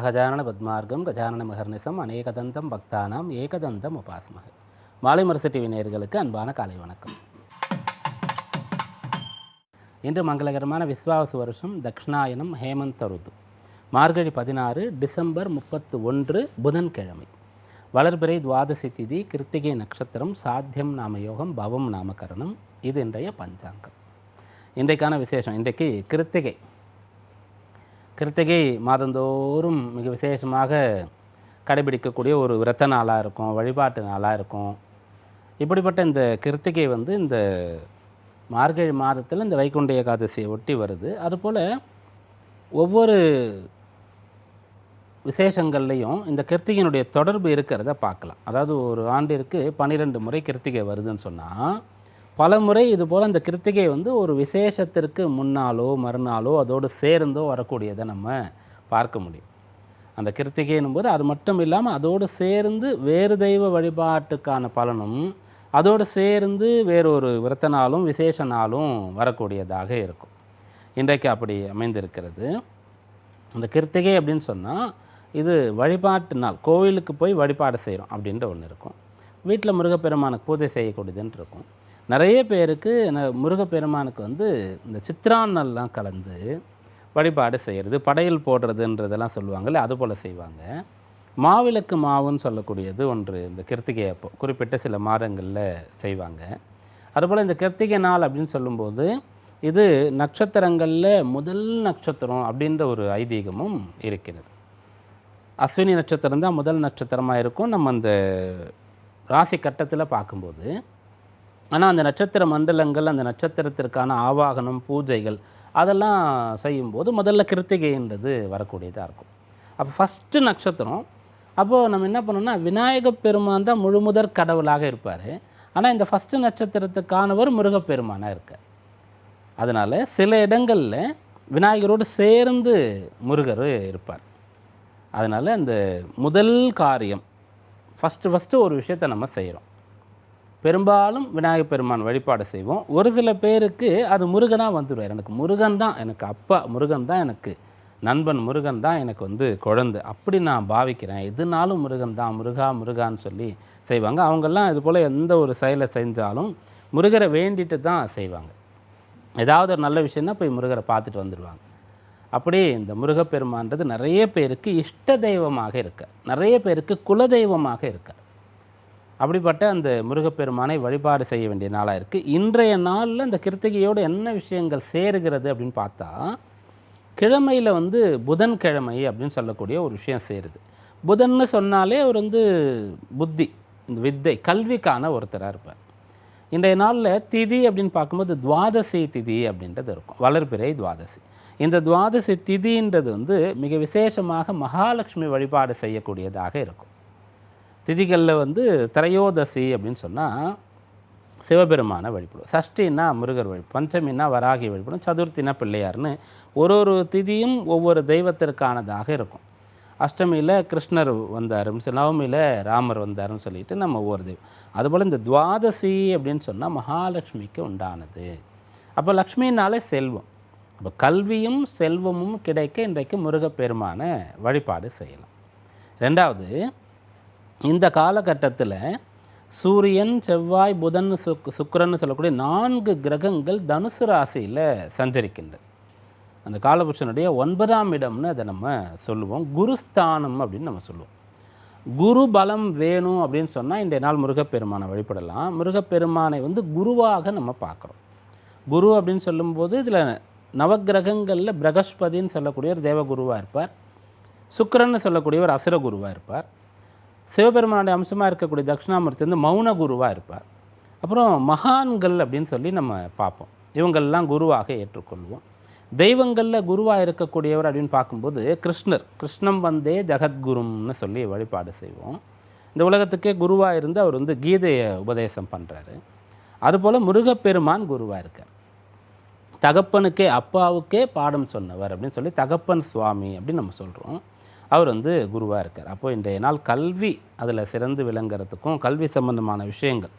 அகஜானன பத்மார்க்கம் கஜானன மகர்நிசம் அநேகதந்தம் பக்தானாம் ஏகதந்தம் உபாஸ்மக. மாலை மரசு டிவி நேயர்களுக்கு அன்பான காலை வணக்கம். இன்று மங்களகரமான விஸ்வாவசு வருஷம் தக்ஷணாயனம் ஹேமந்த ருது, மார்கழி 16 டிசம்பர் 31 புதன்கிழமை, வளர்பிறை துவாதசி திதி, கிருத்திகை நட்சத்திரம், சாத்தியம் நாமயோகம், பவம் நாமகரணம். இது இன்றைய பஞ்சாங்கம். இன்றைக்கான விசேஷம், இன்றைக்கு கிருத்திகை மாதந்தோறும் மிக விசேஷமாக கடைபிடிக்கக்கூடிய ஒரு விரத நாளாக இருக்கும், வழிபாட்டு நாளாக இருக்கும். இப்படிப்பட்ட இந்த கிருத்திகை இந்த மார்கழி மாதத்தில் இந்த வைகுண்ட ஏகாதசியை ஒட்டி வருது. அதுபோல் ஒவ்வொரு விசேஷங்கள்லேயும் இந்த கிருத்திகையினுடைய தொடர்பு இருக்கிறத பார்க்கலாம். அதாவது ஒரு ஆண்டிற்கு 12 முறை கிருத்திகை வருதுன்னு சொன்னால், பல முறை இதுபோல் அந்த கிருத்திகை ஒரு விசேஷத்திற்கு முன்னாலோ மறுநாளோ அதோடு சேர்ந்தோ வரக்கூடியதை நம்ம பார்க்க முடியும். அந்த கிருத்திகைன்னும் போது அது மட்டும் இல்லாமல் அதோடு சேர்ந்து வேறு தெய்வ வழிபாட்டுக்கான பலனும் அதோடு சேர்ந்து வேறொரு விரத நாளும் விசேஷ நாளும் வரக்கூடியதாக இருக்கும். இன்றைக்கு அப்படி அமைந்திருக்கிறது. அந்த கிருத்திகை அப்படின்னு சொன்னால் இது வழிபாட்டு நாள், கோவிலுக்கு போய் வழிபாடு செய்கிறோம் அப்படின்ற ஒன்று இருக்கும். வீட்டில் முருகப்பெருமானுக்கு பூஜை செய்யக்கூடியதுன்னு இருக்கும். நிறைய பேருக்கு முருகப்பெருமானுக்கு இந்த சித்ராண்ணெல்லாம் கலந்து வழிபாடு செய்கிறது, படையல் போடுறதுன்றதெல்லாம் சொல்லுவாங்கள்ல, அதுபோல் செய்வாங்க. மாவிளக்கு மாவுன்னு சொல்லக்கூடியது ஒன்று இந்த கிருத்திகை அப்போ குறிப்பிட்ட சில மாதங்களில் செய்வாங்க. அதுபோல் இந்த கிருத்திகை நாள் அப்படின்னு சொல்லும்போது இது நட்சத்திரங்களில் முதல் நட்சத்திரம் அப்படின்ற ஒரு ஐதீகமும் இருக்கிறது. அஸ்வினி நட்சத்திரம் தான் முதல் நட்சத்திரமாக இருக்கும் நம்ம அந்த ராசி கட்டத்தில் பார்க்கும்போது. ஆனால் அந்த நட்சத்திர மண்டலங்கள், அந்த நட்சத்திரத்திற்கான ஆவாகனம், பூஜைகள் அதெல்லாம் செய்யும்போது முதல்ல கிருத்திகைன்றது வரக்கூடியதாக இருக்கும். அப்போ ஃபஸ்ட்டு நட்சத்திரம். அப்போது நம்ம என்ன பண்ணோம்னா, விநாயகப் பெருமான் தான் முழுமுதற் கடவுளாக இருப்பார். ஆனால் இந்த ஃபஸ்ட்டு நட்சத்திரத்துக்கானவர் முருகப்பெருமானாக இருக்கார். அதனால் சில இடங்களில் விநாயகரோடு சேர்ந்து முருகர் இருப்பார். அதனால் அந்த முதல் காரியம் ஃபஸ்ட்டு ஒரு விஷயத்தை நம்ம செய்கிறோம். பெரும்பாலும் விநாயகப் பெருமான் வழிபாடு செய்வோம். ஒரு சில பேருக்கு அது முருகனாக வந்துடுவார். எனக்கு முருகன் தான் எனக்கு அப்பா, முருகன் தான் எனக்கு நண்பன், முருகன் தான் எனக்கு குழந்தை, அப்படி நான் பாவிக்கிறேன், எதுனாலும் முருகன் தான், முருகான்னு சொல்லி செய்வாங்க. அவங்கெல்லாம் இது போல் எந்த ஒரு செயலை செஞ்சாலும் முருகரை வேண்டிட்டு தான் செய்வாங்க. ஏதாவது ஒரு நல்ல விஷயம்னா போய் முருகரை பார்த்துட்டு வந்துடுவாங்க. அப்படி இந்த முருகப்பெருமான்றது நிறைய பேருக்கு இஷ்ட தெய்வமாக இருக்க, நிறைய பேருக்கு குலதெய்வமாக இருக்க. அப்படிப்பட்ட அந்த முருகப்பெருமானை வழிபாடு செய்ய வேண்டிய நாளாக இருக்குது. இன்றைய நாளில் இந்த கிருத்திகையோடு என்ன விஷயங்கள் சேருகிறது அப்படின்னு பார்த்தா, கிழமையில் புதன்கிழமை அப்படின்னு சொல்லக்கூடிய ஒரு விஷயம் சேருது. புதன்னு சொன்னாலே அவர் புத்தி, இந்த வித்தை, கல்விக்கான ஒருத்தராக இருப்பார். இன்றைய நாளில் திதி அப்படின்னு பார்க்கும்போது துவாதசி திதி அப்படின்றது இருக்கும், வளர்பிறை துவாதசி. இந்த துவாதசி திதின்றது மிக விசேஷமாக மகாலட்சுமி வழிபாடு செய்யக்கூடியதாக இருக்கும். திதிகளில் திரையோதசி அப்படின்னு சொன்னால் சிவபெருமானை வழிபடும், சஷ்டின்னா முருகர் வழிபடும், பஞ்சமின்னா வராகி வழிபடும், சதுர்த்தினா பிள்ளையார்னு ஒரு திதியும் ஒவ்வொரு தெய்வத்திற்கானதாக இருக்கும். அஷ்டமியில் கிருஷ்ணர் வந்தாருன்னு சொல்லி, நவமியில் ராமர் வந்தாருன்னு சொல்லிட்டு நம்ம ஒவ்வொரு தெய்வம். அதுபோல் இந்த துவாதசி அப்படின்னு சொன்னால் மகாலட்சுமிக்கு உண்டானது. அப்போ லக்ஷ்மினாலே செல்வம். அப்போ கல்வியும் செல்வமும் கிடைக்க இன்றைக்கு முருகப்பெருமானை வழிபாடு செய்யலாம். ரெண்டாவது, இந்த காலகட்டத்தில் சூரியன், செவ்வாய், புதன், சுக்கிரன்னு சொல்லக்கூடிய 4 கிரகங்கள் தனுசு ராசியில் சஞ்சரிக்கின்றது. அந்த காலபுருஷனுடைய 9ஆம் இடம்னு அதை நம்ம சொல்லுவோம், குருஸ்தானம் அப்படின்னு நம்ம சொல்லுவோம். குரு பலம் வேணும் அப்படின்னு சொன்னால் இன்றைய நாள் முருகப்பெருமானை வழிபடலாம். முருகப்பெருமானை குருவாக நம்ம பார்க்குறோம். குரு அப்படின்னு சொல்லும்போது இதில் நவகிரகங்களில் பிரகஸ்பதின்னு சொல்லக்கூடிய ஒரு தேவகுருவாக இருப்பார், சுக்கிரன்னு சொல்லக்கூடிய ஒரு அசுர குருவாக இருப்பார், சிவபெருமானுடைய அம்சமாக இருக்கக்கூடிய தட்சிணாமூர்த்தி மௌன குருவாக இருப்பார். அப்புறம் மகான்கள் அப்படின்னு சொல்லி நம்ம பார்ப்போம். இவங்கள்லாம் குருவாக ஏற்றுக்கொள்வோம். தெய்வங்களில் குருவாக இருக்கக்கூடியவர் அப்படின்னு பார்க்கும்போது கிருஷ்ணம் வந்தே ஜகத்குருன்னு சொல்லி வழிபாடு செய்வோம். இந்த உலகத்துக்கே குருவாக இருந்து அவர் கீதையை உபதேசம் பண்ணுறாரு. அதுபோல் முருகப்பெருமான் குருவாக இருக்கார். தகப்பனுக்கே, அப்பாவுக்கே பாடம் சொன்னவர் அப்படின்னு சொல்லி தகப்பன் சுவாமி அப்படின்னு நம்ம சொல்கிறோம். அவர் குருவாக இருக்கார். அப்போது இன்றைய நாள் கல்வி அதில் சிறந்து விளங்குறதுக்கும், கல்வி சம்பந்தமான விஷயங்கள்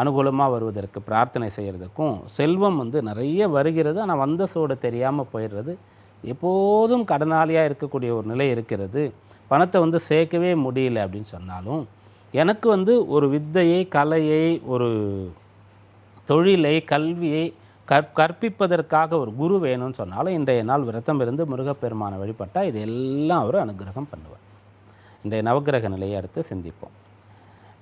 அனுகூலமாக வருவதற்கு பிரார்த்தனை செய்கிறதுக்கும், செல்வம் நிறைய வருகிறது, ஆனால் வந்த சோடு தெரியாமல் போயிடுறது, எப்போதும் கடனாளியாக இருக்கக்கூடிய ஒரு நிலை இருக்கிறது, பணத்தை வந்து சேர்க்கவே முடியல அப்படின்னு சொன்னாலும், எனக்கு வந்து ஒரு வித்தையை, கலையை, ஒரு தொழிலை, கல்வியை கற்பிப்பதற்காக ஒரு குரு வேணும்னு சொன்னாலும், இன்றைய நாள் விரதம் இருந்து முருகப்பெருமானை வழிபட்டால் இது எல்லாம் அவர் அனுகிரகம் பண்ணுவார். இன்றைய நவக்கிரக நிலையை அடுத்து சிந்திப்போம்.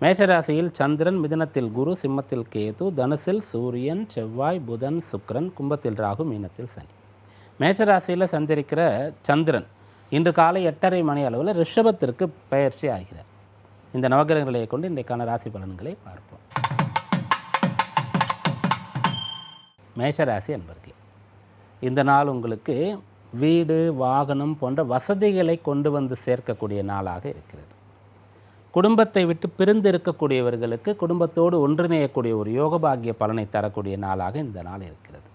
மேஷராசியில் சந்திரன், மிதுனத்தில் குரு, சிம்மத்தில் கேது, தனுசில் சூரியன், செவ்வாய், புதன், சுக்கிரன், கும்பத்தில் ராகு, மீனத்தில் சனி. மேஷராசியில் சஞ்சரிக்கிற சந்திரன் இன்று காலை 8:30 மணி அளவில் ரிஷபத்திற்கு பெயர்ச்சி ஆகிறார். இந்த நவக்கிரக நிலையை கொண்டு இன்றைக்கான ராசி பலன்களை பார்ப்போம். மேஷராசி அன்பர்களே, இந்த நாள் உங்களுக்கு வீடு, வாகனம் போன்ற வசதிகளை கொண்டு வந்து சேர்க்கக்கூடிய நாளாக இருக்கிறது. குடும்பத்தை விட்டு பிரிந்து இருக்கக்கூடியவர்களுக்கு குடும்பத்தோடு ஒன்றிணையக்கூடிய ஒரு யோகபாகிய பலனை தரக்கூடிய நாளாக இந்த நாள் இருக்கிறது.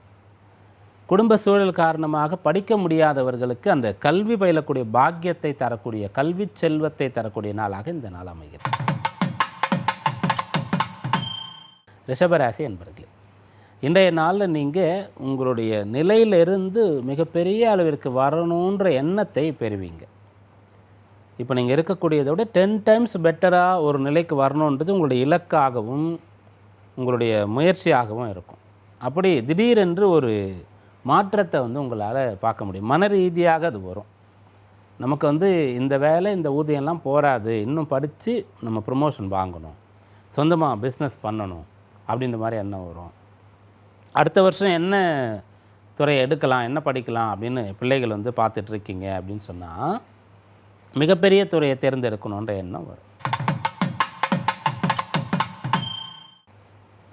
குடும்ப சூழல் காரணமாக படிக்க முடியாதவர்களுக்கு அந்த கல்வி பயிலக்கூடிய பாக்கியத்தை தரக்கூடிய, கல்வி செல்வத்தை தரக்கூடிய நாளாக இந்த நாள் அமைகிறது. ரிஷபராசி என்பர்களே, இன்றைய நாளில் நீங்கள் உங்களுடைய நிலையிலிருந்து மிகப்பெரிய அளவிற்கு வரணுன்ற எண்ணத்தை பெறுவீங்க. இப்போ நீங்கள் இருக்கக்கூடியதை விட 10 டைம்ஸ் பெட்டராக ஒரு நிலைக்கு வரணுன்றது உங்களுடைய இலக்காகவும் உங்களுடைய முயற்சியாகவும் இருக்கும். அப்படி திடீரென்று ஒரு மாற்றத்தை வந்து உங்களால் பார்க்க முடியும். மன ரீதியாக அது வரும். நமக்கு வந்து இந்த வேலை, இந்த ஊதியம்லாம் போராது, இன்னும் படித்து நம்ம ப்ரமோஷன் வாங்கணும், சொந்தமாக பிஸ்னஸ் பண்ணணும் அப்படின்ற மாதிரி எண்ணம் வரும். அடுத்த வருஷம் என்ன துறையை எடுக்கலாம், என்ன படிக்கலாம் அப்படின்னு பிள்ளைகள் வந்து பார்த்துட்ருக்கீங்க அப்படின்னு சொன்னால் மிகப்பெரிய துறையை தேர்ந்தெடுக்கணுன்ற எண்ணம் வரும்.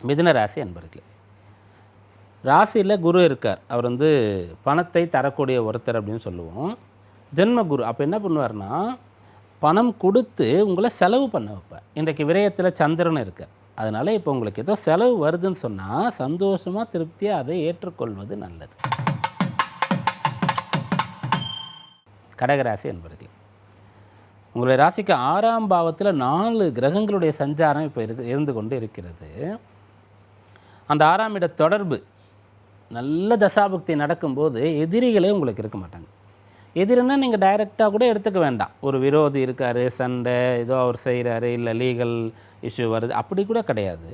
மிதுன ராசி அன்பர்களே, ராசியில் குரு இருக்கார். அவர் வந்து பணத்தை தரக்கூடிய ஒருத்தர் அப்படின்னு சொல்லுவோம். ஜென்ம குரு அப்போ என்ன பண்ணுவார்னா, பணம் கொடுத்து உங்களை செலவு பண்ண வைப்பார். இன்றைக்கு விரயத்தில் சந்திரன் இருக்கார். அதனால் இப்போ உங்களுக்கு ஏதோ செலவு வருதுன்னு சொன்னால் சந்தோஷமாக திருப்தியாக அதை ஏற்றுக்கொள்வது நல்லது. கடகராசி என்பர்களே, உங்களுடைய ராசிக்கு 6ஆம் பாவத்தில் 4 கிரகங்களுடைய சஞ்சாரம் இப்போ இருந்து கொண்டு இருக்கிறது. அந்த 6ஆம் இட தொடர்பு நல்ல தசாபக்தி நடக்கும்போது எதிரிகளே உங்களுக்கு இருக்க மாட்டாங்க. எதிரின்னா நீங்கள் டைரெக்டாக கூட எடுத்துக்க வேண்டாம். ஒரு விரோதி இருக்கார், சண்டை ஏதோ அவர் செய்கிறாரு, இல்லை லீகல் இஷ்யூ வருது, அப்படி கூட கிடையாது.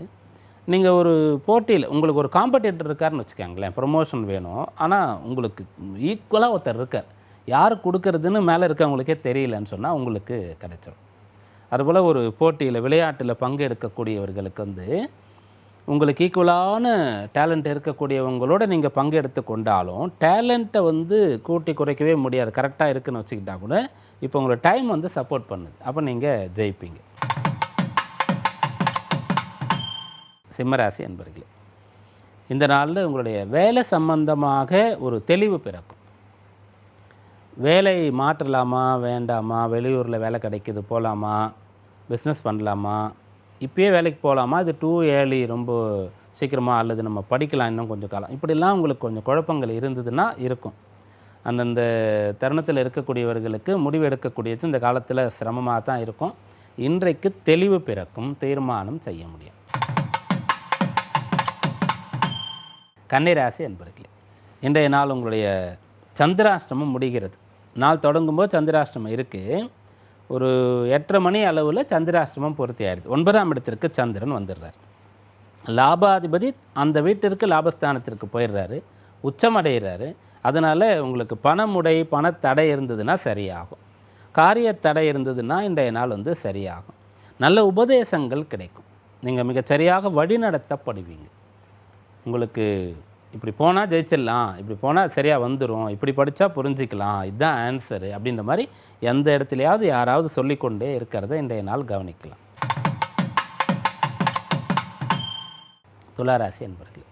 நீங்கள் ஒரு போட்டியில் உங்களுக்கு ஒரு காம்படிட்டர் இருக்காருன்னு வச்சுக்கோங்களேன், ப்ரொமோஷன் வேணும், ஆனால் உங்களுக்கு ஈக்குவலாக ஒருத்தர் இருக்கார், யார் கொடுக்கறதுன்னு மேலே இருக்கவங்களுக்கே தெரியலன்னு சொன்னால் உங்களுக்கு கிடைச்சிடும். அதுபோல் ஒரு போட்டியில் விளையாட்டில் பங்கெடுக்கக்கூடியவர்களுக்கு வந்து உங்களுக்கு ஈக்குவலான டேலண்ட் இருக்கக்கூடியவங்களோட நீங்கள் பங்கெடுத்து கொண்டாலும் டேலண்ட்டை வந்து கூட்டி குறைக்கவே முடியாது. கரெக்டாக இருக்குன்னு வச்சுக்கிட்டா கூட இப்போ உங்களோட டைம் வந்து சப்போர்ட் பண்ணுது, அப்போ நீங்கள் ஜெயிப்பீங்க. சிம்மராசி என்பர்களே, இந்த நாளில் உங்களுடைய வேலை சம்பந்தமாக ஒரு தெளிவு பிறக்கும். வேலை மாற்றலாமா வேண்டாமா, வெளியூரில் வேலை கிடைக்கிது போகலாமா, பிஸ்னஸ் பண்ணலாமா, இப்போயே வேலைக்கு போகலாமா, இது டூ ஏர்லி, ரொம்ப சீக்கிரமாக, அல்லது நம்ம படிக்கலாம் இன்னும் கொஞ்சம் காலம், இப்படிலாம் உங்களுக்கு கொஞ்சம் குழப்பங்கள் இருந்ததுன்னா இருக்கும். அந்தந்த தருணத்தில் இருக்கக்கூடியவர்களுக்கு முடிவு எடுக்கக்கூடியது இந்த காலத்தில் சிரமமாக தான் இருக்கும். இன்றைக்கு தெளிவு பிறக்கும், தீர்மானம் செய்ய முடியும். கன்னிராசி என்பர்களே, இன்றைய நாள் உங்களுடைய சந்திராஷ்டமம் முடிகிறது. நாள் தொடங்கும்போது சந்திராஷ்டமம் இருக்குது. ஒரு 8:30 மணி அளவில் சந்திராஷ்டமம் பூர்த்தி ஆயிடுது. 9ஆம் இடத்திற்கு சந்திரன் வந்துடுறார். லாபாதிபதி அந்த வீட்டிற்கு லாபஸ்தானத்திற்கு போயிடுறாரு, உச்சமடைகிறாரு. அதனால் உங்களுக்கு பணமுடை, பணத்தடை இருந்ததுன்னா சரியாகும். காரிய தடை இருந்ததுன்னா இன்றைய நாள் வந்து சரியாகும். நல்ல உபதேசங்கள் கிடைக்கும். நீங்கள் மிகச்சரியாக வழிநடத்தப்படுவீங்க. உங்களுக்கு இப்படி போனால் ஜெயிச்சிடலாம், இப்படி போனால் சரியாக வந்துடும், இப்படி படித்தா புரிஞ்சிக்கலாம், இதுதான் ஆன்சரு அப்படின்ற மாதிரி எந்த இடத்துலையாவது யாராவது சொல்லிக்கொண்டே இருக்கிறத இன்றைய நாள் கவனிக்கலாம். துளாராசி என்பர்களே,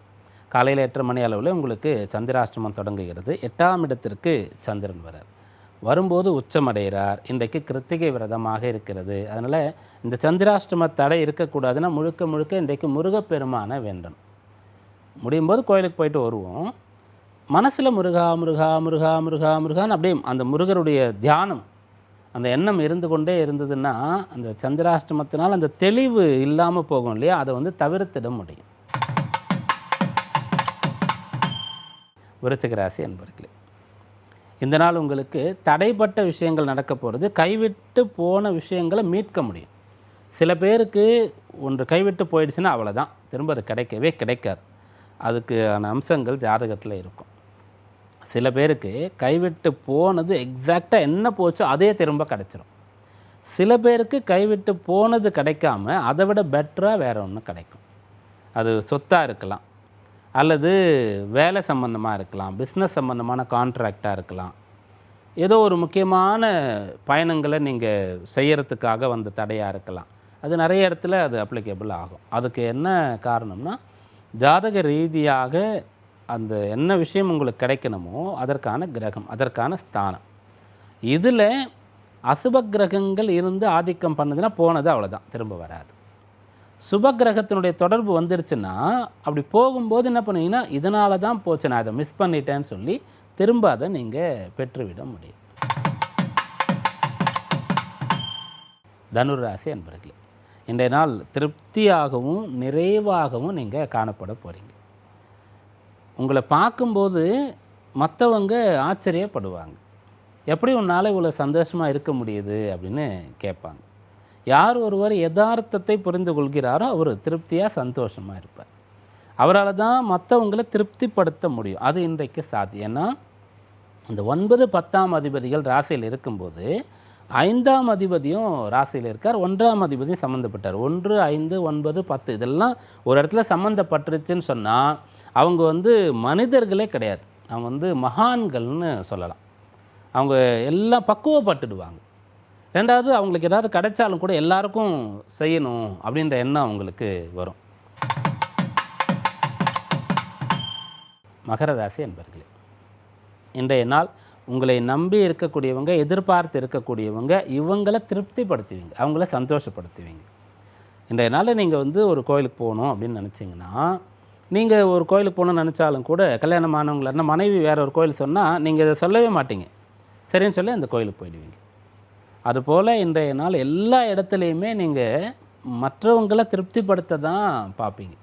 காலையில் 8:30 மணி அளவில் உங்களுக்கு சந்திராஷ்டமம் தொடங்குகிறது. 8ஆம் இடத்திற்கு சந்திரன் வரார். வரும்போது உச்சமடைகிறார். இன்றைக்கு கிருத்திகை விரதமாக இருக்கிறது. அதனால் இந்த சந்திராஷ்டம தடை இருக்கக்கூடாதுன்னா முழுக்க முழுக்க இன்றைக்கு முருகப்பெருமானை வேண்டணும். முடியும் போது கோயிலுக்கு போயிட்டு வருவோம், மனசில் முருகா முருகா முருகா முருகா முருகான்னு அப்படியே அந்த முருகருடைய தியானம், அந்த எண்ணம் இருந்து கொண்டே இருந்ததுன்னா அந்த சந்திராஷ்டமத்தினால் அந்த தெளிவு இல்லாமல் போகும் இல்லையா, அதை வந்து தவிர்த்திட முடியும். விருச்சிக ராசி என்பர்களே, இந்த நாள் உங்களுக்கு தடைப்பட்ட விஷயங்கள் நடக்க போகிறது, கைவிட்டு போன விஷயங்களை மீட்க முடியும். சில பேருக்கு ஒன்று கைவிட்டு போயிடுச்சுன்னா அவ்வளோதான், திரும்ப அது கிடைக்கவே கிடைக்காது. அதுக்கான அம்சங்கள் ஜாதகத்தில் இருக்கும். சில பேருக்கு கைவிட்டு போனது எக்ஸாக்டாக என்ன போச்சோ அதே திரும்ப கிடச்சிரும். சில பேருக்கு கைவிட்டு போனது கிடைக்காம அதை விட பெட்டராக வேறு ஒன்று கிடைக்கும். அது சொத்தாக இருக்கலாம், அல்லது வேலை சம்மந்தமாக இருக்கலாம், பிஸ்னஸ் சம்மந்தமான கான்ட்ராக்டாக இருக்கலாம், ஏதோ ஒரு முக்கியமான பயணங்களை நீங்கள் செய்கிறதுக்காக வந்த தடையாக இருக்கலாம். அது நிறைய இடத்துல அது அப்ளிகேபிள் ஆகும். அதுக்கு என்ன காரணம்னா, ஜாதக ரீதியாக அந்த என்ன விஷயம் உங்களுக்கு கிடைக்கணுமோ அதற்கான கிரகம், அதற்கான ஸ்தானம். இதில் அசுப கிரகங்கள் இருந்து ஆதிக்கம் பண்ணுதுன்னா போனது அவ்வளோதான், திரும்ப வராது. சுப கிரகத்தினுடைய தொடர்பு வந்துருச்சுன்னா அப்படி போகும்போது என்ன பண்ணுவீங்கன்னா, இதனால தான் போச்சு, நான் அதை மிஸ் பண்ணிட்டேன்னு சொல்லி திரும்ப அதை நீங்கள் பெற்றுவிட முடியும். தனுர் ராசி அன்பர்களே, இன்றைய நாள் திருப்தியாகவும் நிறைவாகவும் நீங்கள் காணப்பட போகிறீங்க. உங்களை பார்க்கும்போது மற்றவங்க ஆச்சரியப்படுவாங்க. எப்படி உன்னால் இவ்வளோ சந்தோஷமாக இருக்க முடியுது அப்படின்னு கேட்பாங்க. யார் ஒருவர் யதார்த்தத்தை புரிந்து கொள்கிறாரோ அவர் திருப்தியாக சந்தோஷமாக இருப்பார். அவரால் தான் மற்றவங்களை திருப்திப்படுத்த முடியும். அது இன்றைக்கு சாத்தியம். ஏன்னா இந்த 9, 10ஆம் அதிபதிகள் ராசியில் இருக்கும்போது 5ஆம் அதிபதியும் ராசியில் இருக்கார், 1ஆம் அதிபதியும் சம்மந்தப்பட்டார். 1, 5, 9, 10 இதெல்லாம் ஒரு இடத்துல சம்மந்தப்பட்டுருச்சுன்னு சொன்னால் அவங்க மனிதர்களே கிடையாது, அவங்க மகான்கள்னு சொல்லலாம். அவங்க எல்லாம் பக்குவப்பட்டுடுவாங்க. ரெண்டாவது, அவங்களுக்கு ஏதாவது கிடைச்சாலும் கூட எல்லாருக்கும் செய்யணும் அப்படின்ற எண்ணம் அவங்களுக்கு வரும். மகர ராசி என்பர்களே, இன்றைய நாள் உங்களை நம்பி இருக்கக்கூடியவங்க, எதிர்பார்த்து இருக்கக்கூடியவங்க, இவங்களை திருப்திப்படுத்துவீங்க, அவங்கள சந்தோஷப்படுத்துவீங்க. இன்றைய நாளில் நீங்கள் ஒரு கோயிலுக்கு போகணும் அப்படின்னு நினச்சிங்கன்னா, நீங்கள் ஒரு கோயிலுக்கு போகணுன்னு நினச்சாலும் கூட கல்யாணமானவங்கள மனைவி வேறு ஒரு கோயில் சொன்னால் நீங்கள் இதை சொல்லவே மாட்டீங்க, சரின்னு சொல்லி அந்த கோயிலுக்கு போயிடுவீங்க. அதுபோல் இன்றைய நாள் எல்லா இடத்துலையுமே நீங்கள் மற்றவங்களை திருப்திப்படுத்த தான் பார்ப்பீங்க.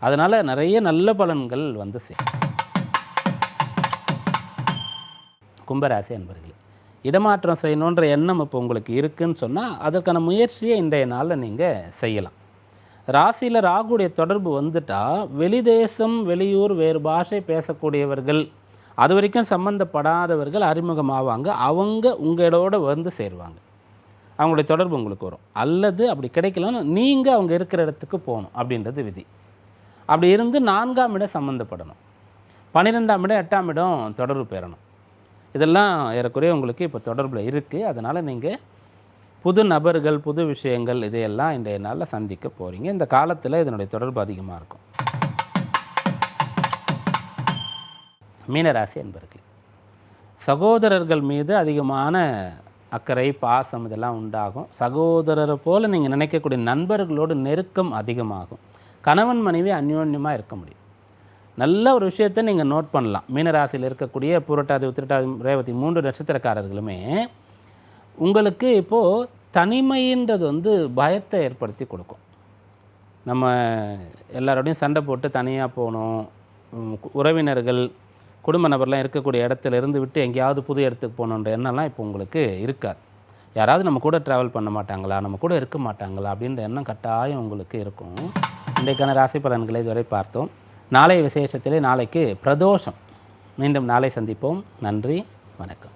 அதனால் நிறைய நல்ல பலன்கள் சேரும். கும்பராசி அன்பர்களே, இடமாற்றம் செய்யணுன்ற எண்ணம் இப்போ உங்களுக்கு இருக்குதுன்னு சொன்னால் அதற்கான முயற்சியை இன்றைய நாளில் நீங்கள் செய்யலாம். ராசியில் ராகுடைய தொடர்பு வந்துட்டால் வெளிதேசம், வெளியூர், வேறு பாஷை பேசக்கூடியவர்கள், அது வரைக்கும் சம்மந்தப்படாதவர்கள் அறிமுகமாவாங்க. அவங்க உங்களோட சேருவாங்க, அவங்களுடைய தொடர்பு உங்களுக்கு வரும். அல்லது அப்படி கிடைக்கலன்னா நீங்கள் அவங்க இருக்கிற இடத்துக்கு போகணும் அப்படின்றது விதி. அப்படி இருந்து 4ஆம் இடம் சம்மந்தப்படணும், 12ஆம் இடம், 8ஆம் இடம் தொடர்பு பெறணும். இதெல்லாம் ஏறக்குறைய உங்களுக்கு இப்போ தொடர்பில் இருக்குது. அதனால் நீங்கள் புது நபர்கள், புது விஷயங்கள் இதையெல்லாம் இன்றைய நாளில் சந்திக்க போகிறீங்க. இந்த காலத்தில் இதனுடைய தொடர்பு அதிகமாக இருக்கும். மீனராசி என்பர்களே, சகோதரர்கள் மீது அதிகமான அக்கறை, பாசம் இதெல்லாம் உண்டாகும். சகோதரரை போல் நீங்கள் நினைக்கக்கூடிய நண்பர்களோடு நெருக்கம் அதிகமாகும். கணவன் மனைவி அந்யோன்யமாக இருக்க முடியும். நல்ல ஒரு விஷயத்தை நீங்கள் நோட் பண்ணலாம். மீனராசியில் இருக்கக்கூடிய புரட்டாதி, உத்திரட்டாதி, ரேவதி 3 நட்சத்திரக்காரர்களுமே உங்களுக்கு இப்போது தனிமைன்றது பயத்தை ஏற்படுத்தி கொடுக்கும். நம்ம எல்லாரோடையும் சண்டை போட்டு தனியாக போகணும், உறவினர்கள், குடும்ப நபர்லாம் இருக்கக்கூடிய இடத்துல இருந்து விட்டு எங்கேயாவது புது இடத்துக்கு போகணுன்ற எண்ணம்லாம் இப்போ உங்களுக்கு இருக்காது. யாராவது நம்ம கூட ட்ராவல் பண்ண மாட்டாங்களா, நம்ம கூட இருக்க மாட்டாங்களா அப்படின்ற எண்ணம் கட்டாயம் உங்களுக்கு இருக்கும். இன்றைக்கான ராசி பலன்களை இதுவரை பார்த்தோம். நாளை விசேஷத்திலே நாளைக்கு பிரதோஷம். மீண்டும் நாளை சந்திப்போம். நன்றி, வணக்கம்.